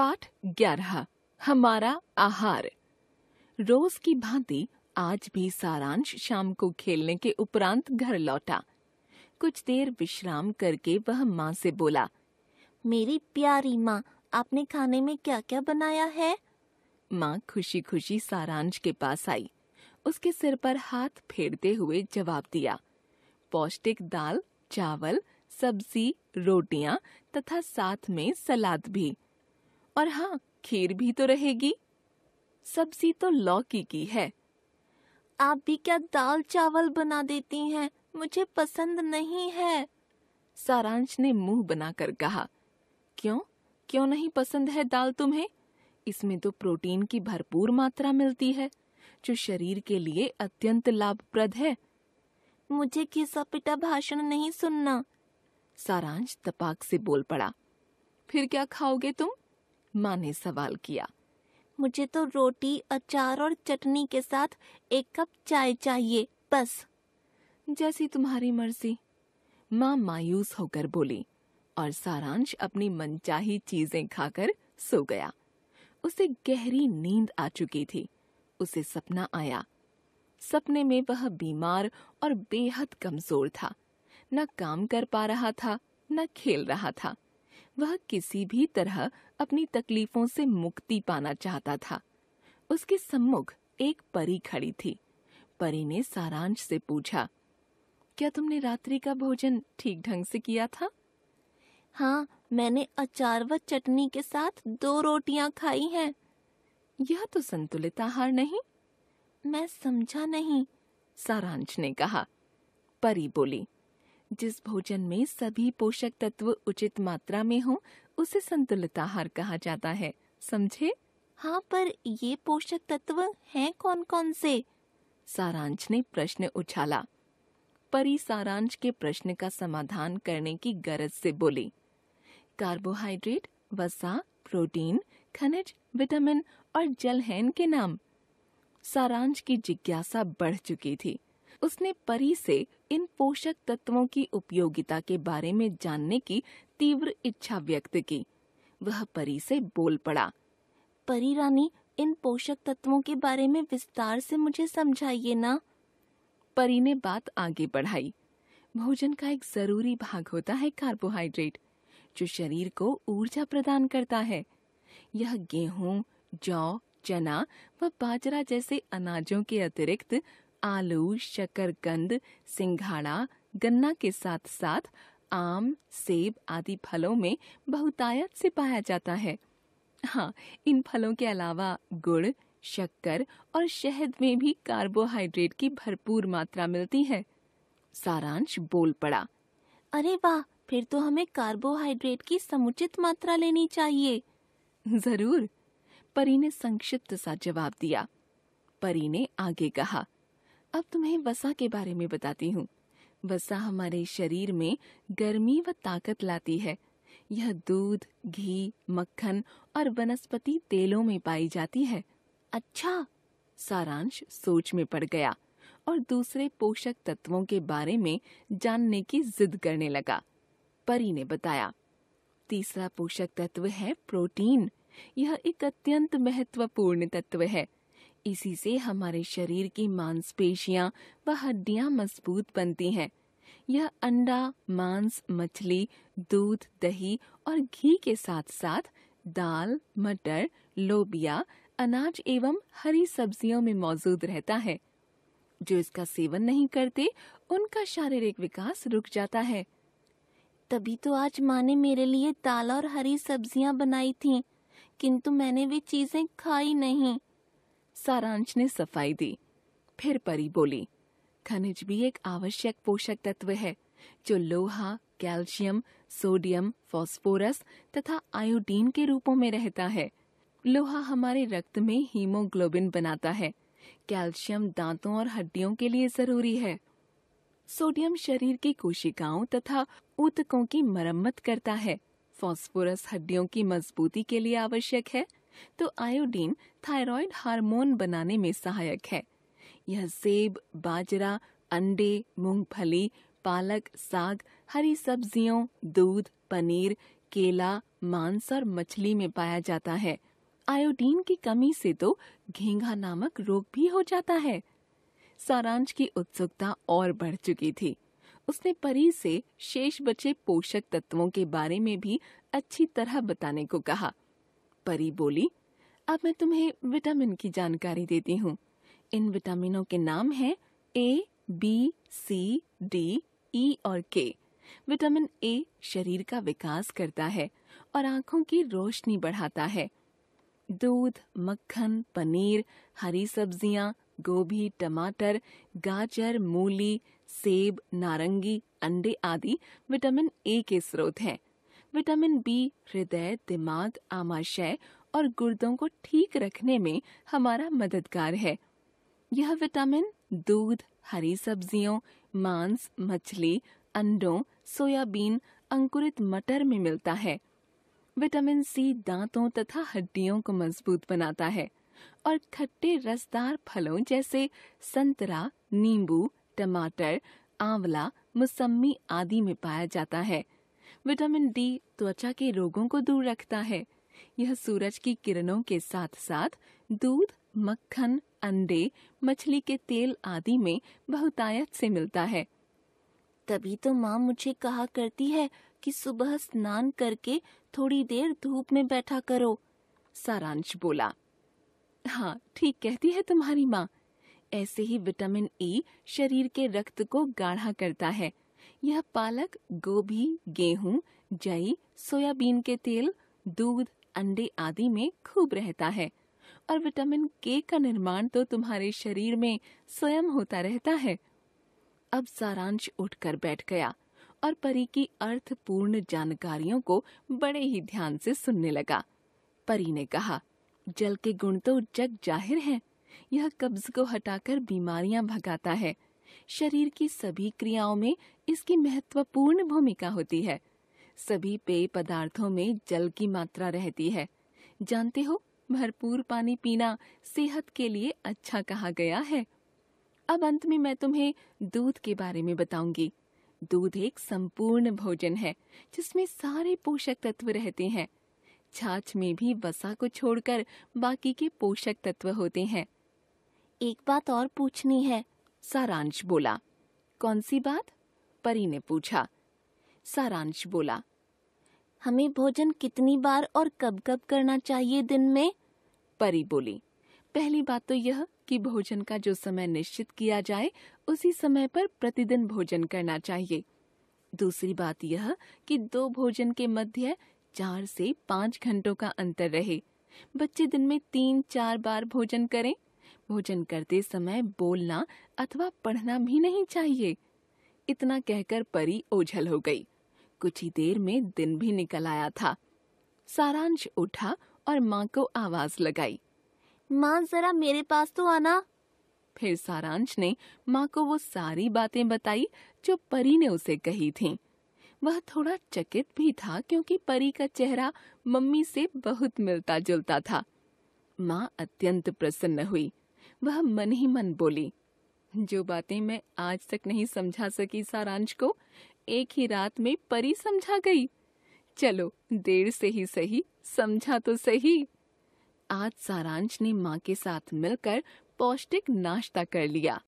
पाठ 11 हमारा आहार। रोज की भांति आज भी सारांश शाम को खेलने के उपरांत घर लौटा। कुछ देर विश्राम करके वह माँ से बोला, मेरी प्यारी माँ, आपने खाने में क्या क्या बनाया है? माँ खुशी खुशी सारांश के पास आई। उसके सिर पर हाथ फेरते हुए जवाब दिया, पौष्टिक दाल, चावल, सब्जी, रोटियां तथा साथ में सलाद भी। और हाँ, खीर भी तो रहेगी। सब्जी तो लौकी की है। आप भी क्या दाल चावल बना देती हैं? मुझे पसंद नहीं है। सारांश ने मुंह बनाकर कहा, क्यों नहीं पसंद है दाल तुम्हें? इसमें तो प्रोटीन की भरपूर मात्रा मिलती है, जो शरीर के लिए अत्यंत लाभप्रद है। मुझे घिसा पिटा भाषण नहीं सुनना। सारांश तपाक से बोल पड़ा। फिर क्या खाओगे तुम? माँ ने सवाल किया। मुझे तो रोटी, अचार और चटनी के साथ 1 कप चाय चाहिए, बस। जैसी तुम्हारी मर्जी, माँ मायूस होकर बोली। और सारांश अपनी मनचाही चीजें खाकर सो गया। उसे गहरी नींद आ चुकी थी। उसे सपना आया। सपने में वह बीमार और बेहद कमजोर था। न काम कर पा रहा था, न खेल रहा था। वह किसी भी तरह अपनी तकलीफों से मुक्ति पाना चाहता था। उसके सम्मुख एक परी खड़ी थी। परी ने सारांश से पूछा, क्या तुमने रात्रि का भोजन ठीक ढंग से किया था? हाँ, मैंने अचार व चटनी के साथ 2 रोटियां खाई हैं। यह तो संतुलित आहार नहीं। मैं समझा नहीं, सारांश ने कहा। परी बोली, जिस भोजन में सभी पोषक तत्व उचित मात्रा में हो, उसे संतुलित आहार कहा जाता है, समझे? हाँ, पर ये पोषक तत्व हैं कौन-कौन से? सारांश ने प्रश्न उछाला। परी सारांश के प्रश्न का समाधान करने की गरज से बोली, कार्बोहाइड्रेट, वसा, प्रोटीन, खनिज, विटामिन और जल हैं इनके नाम। सारांश की जिज्ञासा बढ़ चुकी थी। उसने परी से इन पोषक तत्वों की उपयोगिता के बारे में जानने की तीव्र इच्छा व्यक्त की। वह परी से बोल पड़ा, परी रानी, इन पोषक तत्वों के बारे में विस्तार से मुझे समझाइए ना। परी ने बात आगे बढ़ाई। भोजन का एक जरूरी भाग होता है कार्बोहाइड्रेट, जो शरीर को ऊर्जा प्रदान करता है। यह गेहूं, जौ, चना व बाजरा जैसे अनाजों के अतिरिक्त आलू, शकरकंद, सिंघाड़ा, गन्ना के साथ साथ आम, सेब आदि फलों में बहुतायत से पाया जाता है। हाँ, इन फलों के अलावा गुड़, शक्कर और शहद में भी कार्बोहाइड्रेट की भरपूर मात्रा मिलती है। सारांश बोल पड़ा, अरे वाह, फिर तो हमें कार्बोहाइड्रेट की समुचित मात्रा लेनी चाहिए। जरूर, परी ने संक्षिप्त सा जवाब दिया। परी ने आगे कहा, अब तुम्हें वसा के बारे में बताती हूँ। वसा हमारे शरीर में गर्मी व ताकत लाती है। यह दूध, घी, मक्खन और वनस्पति तेलों में पाई जाती है। अच्छा। सारांश सोच में पड़ गया और दूसरे पोषक तत्वों के बारे में जानने की जिद करने लगा। परी ने बताया, तीसरा पोषक तत्व है प्रोटीन। यह एक अत्यंत महत्वपूर्ण तत्व है। इसी से हमारे शरीर की मांसपेशियां व हड्डियां मजबूत बनती हैं। यह अंडा, मांस, मछली, दूध, दही और घी के साथ साथ दाल, मटर, लोबिया, अनाज एवं हरी सब्जियों में मौजूद रहता है। जो इसका सेवन नहीं करते, उनका शारीरिक विकास रुक जाता है। तभी तो आज माँ ने मेरे लिए दाल और हरी सब्जियां बनाई थीं, किंतु मैंने वे चीजें खाई नहीं। सारांश ने सफाई दी। फिर परी बोली, खनिज भी एक आवश्यक पोषक तत्व है, जो लोहा, कैल्शियम, सोडियम, फास्फोरस तथा आयोडीन के रूपों में रहता है। लोहा हमारे रक्त में हीमोग्लोबिन बनाता है। कैल्शियम दांतों और हड्डियों के लिए जरूरी है। सोडियम शरीर की कोशिकाओं तथा ऊतकों की मरम्मत करता है। फास्फोरस हड्डियों की मजबूती के लिए आवश्यक है, तो आयोडीन थायराइड हार्मोन बनाने में सहायक है। यह सेब, बाजरा, अंडे, मूंगफली, पालक, साग, हरी सब्जियों, दूध, पनीर, केला, मांस और मछली में पाया जाता है। आयोडीन की कमी से तो घेंघा नामक रोग भी हो जाता है। सारांश की उत्सुकता और बढ़ चुकी थी। उसने परी से शेष बचे पोषक तत्वों के बारे में भी अच्छी तरह बताने को कहा। परी बोली, अब मैं तुम्हें विटामिन की जानकारी देती हूँ। इन विटामिनों के नाम हैं ए, बी, सी, डी, ई और के। विटामिन ए शरीर का विकास करता है और आँखों की रोशनी बढ़ाता है। दूध, मक्खन, पनीर, हरी सब्जियां, गोभी, टमाटर, गाजर, मूली, सेब, नारंगी, अंडे आदि विटामिन ए के स्रोत हैं। विटामिन बी हृदय, दिमाग, आमाशय और गुर्दों को ठीक रखने में हमारा मददगार है। यह विटामिन दूध, हरी सब्जियों, मांस, मछली, अंडों, सोयाबीन, अंकुरित मटर में मिलता है। विटामिन सी दांतों तथा हड्डियों को मजबूत बनाता है और खट्टे रसदार फलों जैसे संतरा, नींबू, टमाटर, आंवला, मौसम्मी आदि में पाया जाता है। विटामिन डी त्वचा के रोगों को दूर रखता है। यह सूरज की किरणों के साथ साथ दूध, मक्खन, अंडे, मछली के तेल आदि में बहुतायत से मिलता है। तभी तो माँ मुझे कहा करती है कि सुबह स्नान करके थोड़ी देर धूप में बैठा करो। सारांश बोला, हाँ ठीक कहती है तुम्हारी माँ। ऐसे ही विटामिन ई शरीर के रक्त को गाढ़ा करता है। यह पालक, गोभी, गेहूं, जई, सोयाबीन के तेल, दूध, अंडे आदि में खूब रहता है और विटामिन के का निर्माण तो तुम्हारे शरीर में स्वयं होता रहता है। अब सारांश उठकर बैठ गया और परी की अर्थपूर्ण जानकारियों को बड़े ही ध्यान से सुनने लगा। परी ने कहा, जल के गुण तो जग जाहिर हैं। यह कब्ज को हटाकर बीमारियां भगाता है। शरीर की सभी क्रियाओं में इसकी महत्वपूर्ण भूमिका होती है। सभी पेय पदार्थों में जल की मात्रा रहती है। जानते हो, भरपूर पानी पीना सेहत के लिए अच्छा कहा गया है। अब अंत में मैं तुम्हें दूध के बारे में बताऊंगी। दूध एक संपूर्ण भोजन है जिसमें सारे पोषक तत्व रहते हैं। छाछ में भी वसा को छोड़कर बाकी के पोषक तत्व होते हैं। एक बात और पूछनी है, सारांश बोला। कौन सी बात? परी ने पूछा। सारांश बोला, हमें भोजन कितनी बार और कब कब करना चाहिए दिन में? परी बोली, पहली बात तो यह कि भोजन का जो समय निश्चित किया जाए उसी समय पर प्रतिदिन भोजन करना चाहिए। दूसरी बात यह कि दो भोजन के मध्य 4 से 5 घंटों का अंतर रहे। बच्चे दिन में 3-4 बार भोजन करें। भोजन करते समय बोलना अथवा पढ़ना भी नहीं चाहिए। इतना कहकर परी ओझल हो गई। कुछ ही देर में दिन भी निकल आया था। सारांश उठा और माँ को आवाज लगाई, माँ जरा मेरे पास तो आना। फिर सारांश ने माँ को वो सारी बातें बताई जो परी ने उसे कही थीं। वह थोड़ा चकित भी था क्योंकि परी का चेहरा मम्मी से बहुत मिलता जुलता था। माँ अत्यंत प्रसन्न हुई। वह मन ही मन बोली, जो बातें मैं आज तक नहीं समझा सकी सारांश को, एक ही रात में परी समझा गई। चलो देर से ही सही, समझा तो सही। आज सारांश ने माँ के साथ मिलकर पौष्टिक नाश्ता कर लिया।